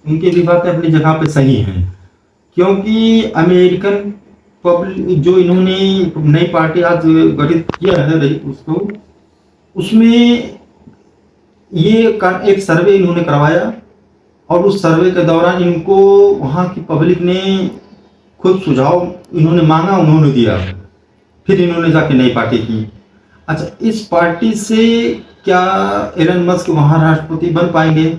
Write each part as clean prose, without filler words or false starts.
उनकी भी बातें अपनी जगह पे सही हैं, क्योंकि अमेरिकन पब्लिक जो इन्होंने नई पार्टी आज गठित किया है उसको, उसमें एक सर्वे इन्होंने करवाया और उस सर्वे के दौरान इनको वहाँ की पब्लिक ने खुद सुझाव इन्होंने मांगा, उन्होंने दिया, फिर इन्होंने जाके नई पार्टी की। अच्छा, इस पार्टी से क्या एलन मस्क वहाँ राष्ट्रपति बन पाएंगे?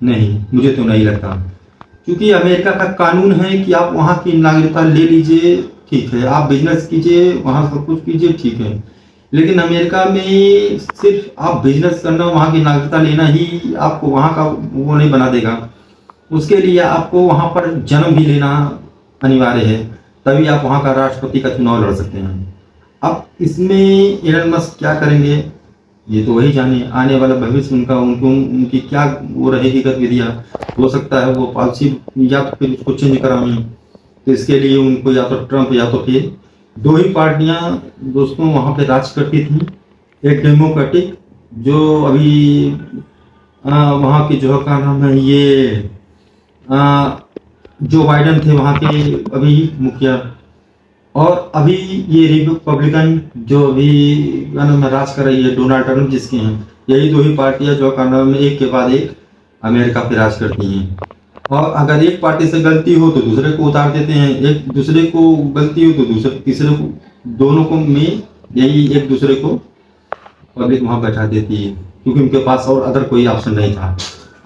नहीं, मुझे तो नहीं लगता, क्योंकि अमेरिका का कानून है कि आप वहाँ की नागरिकता ले लीजिए, ठीक है, आप बिजनेस कीजिए, वहाँ सब कुछ कीजिए, ठीक है, लेकिन अमेरिका में सिर्फ आप बिजनेस करना, वहाँ की नागरिकता लेना ही आपको वहाँ का वो नहीं बना देगा। उसके लिए आपको वहाँ पर जन्म भी लेना अनिवार्य है, तभी आप वहाँ का राष्ट्रपति का चुनाव लड़ सकते हैं। अब इसमें एलन मस्क क्या करेंगे ये तो वही जाने, आने वाला भविष्य उनका, उनकी क्या वो रहेगी गतिविधियाँ। हो सकता है वो पॉलिसी या तो फिर उसको चेंज कराएं, तो इसके लिए उनको या तो ट्रंप या तो फिर दो ही पार्टियां दोस्तों वहाँ पे राज करती थी, एक डेमोक्रेटिक जो अभी वहाँ की जो का नाम है ये जो बाइडन थे वहाँ के अभी मुखिया, और अभी ये रिपब्लिकन जो अभी नाम है राज कर रही है, डोनाल्ड ट्रंप जिसके हैं। यही दो ही पार्टियां जो का नाम है एक के बाद एक अमेरिका पे राज करती हैं। और अगर एक पार्टी से गलती हो तो दूसरे को उतार देते हैं, एक दूसरे को गलती हो तो दूसरे तीसरे को, दोनों को में यही एक दूसरे को पब्लिक वहां बैठा देती है, क्योंकि उनके पास और अदर कोई ऑप्शन नहीं था।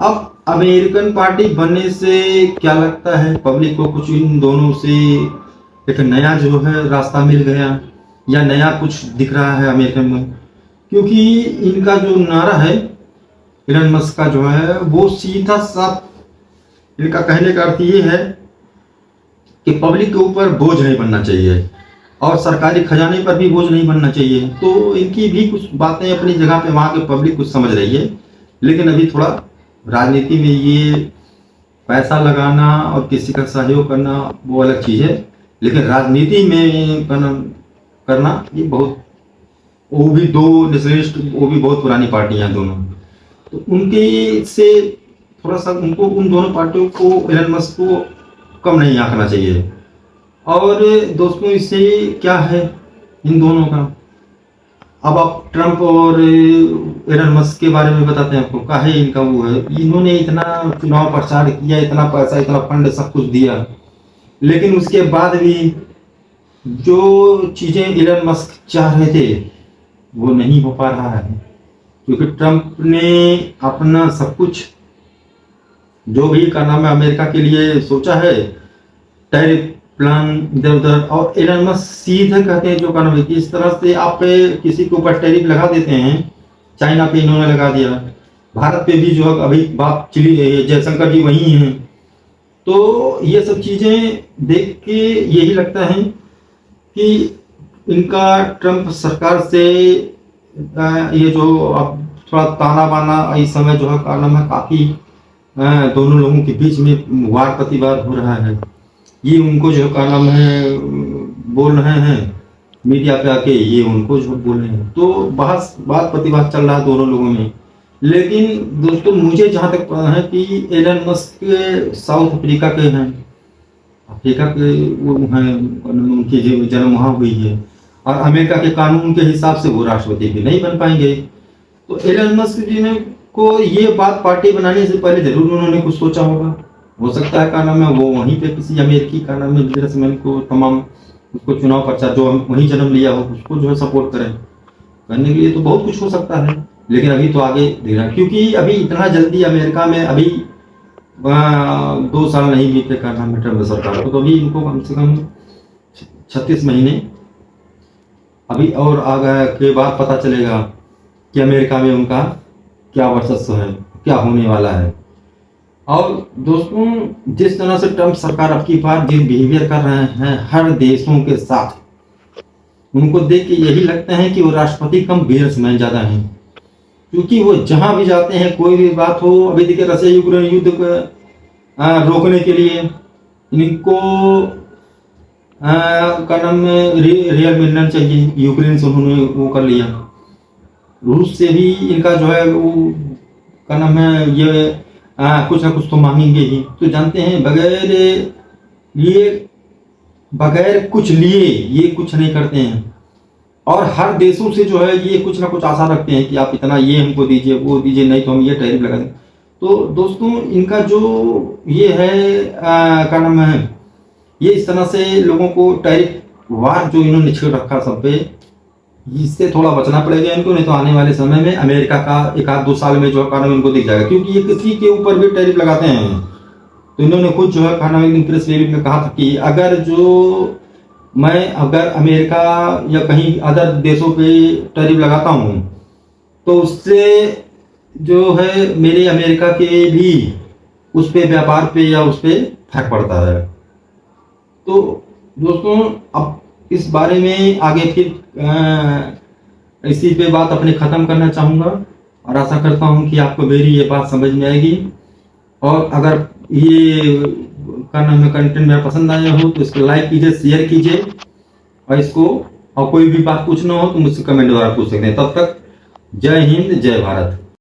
अब अमेरिकन पार्टी बनने से क्या लगता है पब्लिक को, कुछ इन दोनों से एक नया जो है रास्ता मिल गया या नया कुछ दिख रहा है अमेरिकन में, क्योंकि इनका जो नारा है एलन मस्क का जो है वो सीधा साफ, इनका कहने का अर्थ ये है कि पब्लिक के ऊपर बोझ नहीं बनना चाहिए और सरकारी खजाने पर भी बोझ नहीं बनना चाहिए। तो इनकी भी कुछ बातें अपनी जगह पे वहाँ के पब्लिक कुछ समझ रही है, लेकिन अभी थोड़ा राजनीति में ये पैसा लगाना और किसी का सहयोग करना वो अलग चीज़ है, लेकिन राजनीति में करना ये बहुत, वो भी दो नेशनलिस्ट, वो भी बहुत पुरानी पार्टियां हैं दोनों, तो उनके से थोड़ा सा उनको, उन दोनों पार्टियों को, एलन मस्क को कम नहीं आंकना चाहिए। और दोस्तों इससे क्या है इन दोनों का, अब आप ट्रंप और एलन मस्क के बारे में बताते हैं आपको, क्या है इनका वो है, इन्होंने इतना चुनाव प्रचार किया, इतना पैसा, इतना फंड सब कुछ दिया, लेकिन उसके बाद भी जो चीज़ें एलन मस्क चाह रहे थे वो नहीं हो पा रहा है, क्योंकि ट्रंप ने अपना सब कुछ जो भी का नाम है अमेरिका के लिए सोचा है, टैरिफ प्लान इधर उधर, और एलन मस्क सीधे कहते हैं जो का नाम है कि इस तरह से आप किसी के ऊपर टैरिफ लगा देते हैं, चाइना पे इन्होंने लगा दिया, भारत पे भी जो है अभी बात चली रही है, जयशंकर जी वही हैं। तो ये सब चीज़ें देख के यही लगता है कि इनका ट्रंप सरकार से ये जो अब थोड़ा ताना बाना इस समय जो है का नाम है काफ़ी दोनों लोगों के बीच में वार प्रतिवाद हो रहा है, ये उनको जो का नाम है बोल रहे हैं मीडिया पे आके, ये उनको जो बोल रहे हैं, तो बात प्रतिवाद चल रहा है दोनों लोगों में। लेकिन दोस्तों मुझे जहाँ तक पता है कि एलन मस्क साउथ अफ्रीका के हैं, अफ्रीका के वो हैं, उनकी जन्म वहाँ हुई है, और अमेरिका के कानून के हिसाब से वो राष्ट्रपति भी नहीं बन पाएंगे। तो एलन मस्क जी ने को ये बात पार्टी बनाने से पहले जरूर उन्होंने कुछ सोचा होगा, हो सकता है का नाम है वो वहीं पे किसी अमेरिकी का नाम है बिजनेसमैन को, तमाम उसको चुनाव प्रचार जो वहीं जन्म लिया हो उसको जो है सपोर्ट करें, करने के लिए तो बहुत कुछ हो सकता है। लेकिन अभी तो आगे देखना, क्योंकि अभी इतना जल्दी अमेरिका में अभी 2 साल नहीं बीते का नाम है ट्रंप सरकार को, तो अभी इनको कम से कम 36 महीने अभी और आगे के बाद पता चलेगा कि अमेरिका में उनका क्या वर्चस्व है, क्या होने वाला है। और दोस्तों जिस तरह से ट्रंप सरकार अब की बार जिस बिहेवियर कर रहे हैं हर देशों के साथ, उनको देख के यही लगता है कि वो राष्ट्रपति कम बिजनेसमैन ज़्यादा हैं, क्योंकि वो जहाँ भी जाते हैं कोई भी बात हो, अभी देखिए रशिया यूक्रेन युद्ध को रोकने के लिए इनको का नाम रियल मिलना चाहिए, यूक्रेन से उन्होंने वो कर लिया, रूस से भी इनका जो है वो का नाम है ये कुछ ना कुछ तो मांगेंगे ही। तो जानते हैं बगैर कुछ लिए ये कुछ नहीं करते हैं, और हर देशों से जो है ये कुछ ना कुछ आशा रखते हैं कि आप इतना ये हमको दीजिए, वो दीजिए, नहीं तो हम ये टैरिफ लगा दें। तो दोस्तों इनका जो ये है क्या नाम है, ये इस तरह से लोगों को टैरिफ वार जो इन्होंने छेड़ रखा सब पे, इससे थोड़ा बचना पड़ेगा इनको, नहीं तो आने वाले समय में अमेरिका का 1-2 साल में जो कारण इनको दिख जाएगा, क्योंकि ये किसी के ऊपर भी टैरिफ लगाते हैं। तो इन्होंने खुद जो है खाना एक दिन प्रेस रिलीज में कहा था कि अगर अमेरिका या कहीं अदर देशों पे टैरिफ लगाता हूँ तो उससे जो है मेरे अमेरिका के भी उस पे व्यापार पे या उस पे फर्क पड़ता है। तो दोस्तों अब इस बारे में आगे फिर इसी पे बात अपने ख़त्म करना चाहूँगा, और आशा करता हूँ कि आपको मेरी ये बात समझ में आएगी। और अगर ये कंटेंट मेरा पसंद आया हो तो इसको लाइक कीजिए, शेयर कीजिए, और इसको, और कोई भी बात पूछना हो तो मुझसे कमेंट द्वारा पूछ सकते हैं। तब तक जय हिंद, जय भारत।